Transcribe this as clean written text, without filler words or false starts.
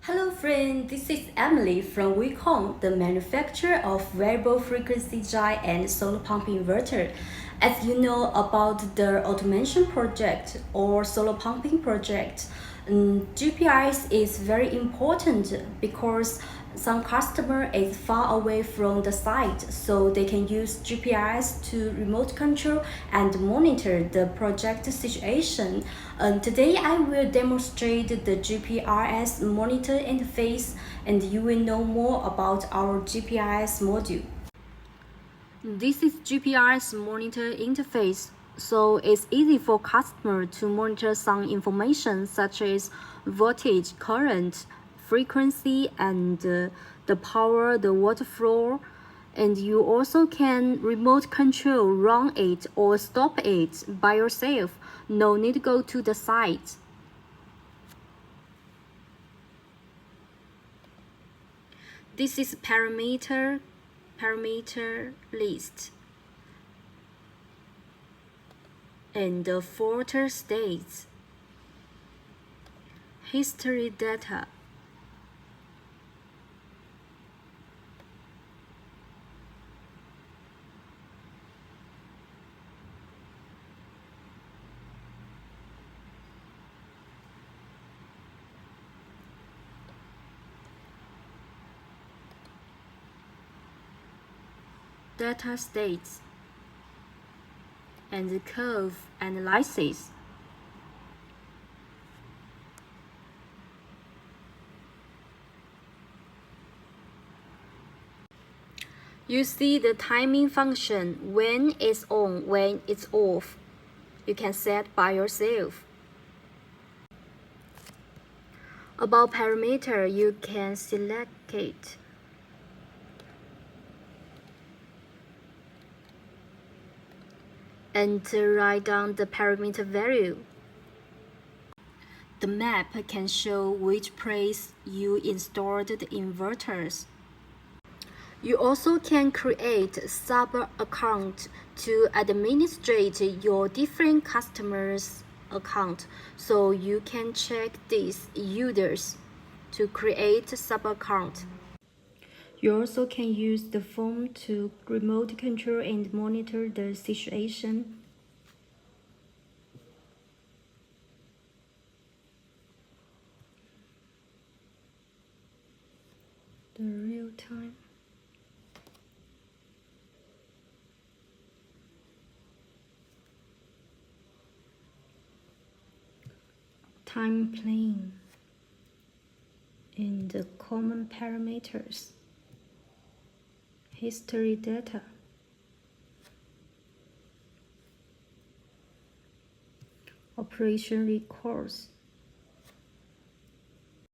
Hello friend, this is Emily from Hu-VEIKONG, the manufacturer of variable frequency drive and solar pump inverter. As you know about the automation project or solar pumping project, GPRS is very important because some customer is far away from the site, so they can use GPRS to remote control and monitor the project situation. Today I will demonstrate the GPRS monitor interface, and you will know more about our GPRS module. This is GPRS monitor interface, so it's easy for customer to monitor some information such as voltage, current, frequency, and the power, the water flow. And you also can remote control, run it or stop it by yourself. No need to go to the site. This is parameter list and the filter states, history data, data states, and the curve analysis. You see the timing function, when it's on, when it's off. You can set by yourself. About parameter, you can select it. And write down the parameter value. The map can show which place you installed the inverters. You also can create sub-account to administrate your different customers' account, so you can check these users to create sub-account. You also can use the phone to remote control and monitor the situation. The real time. Time plane and the common parameters. History data. Operation records.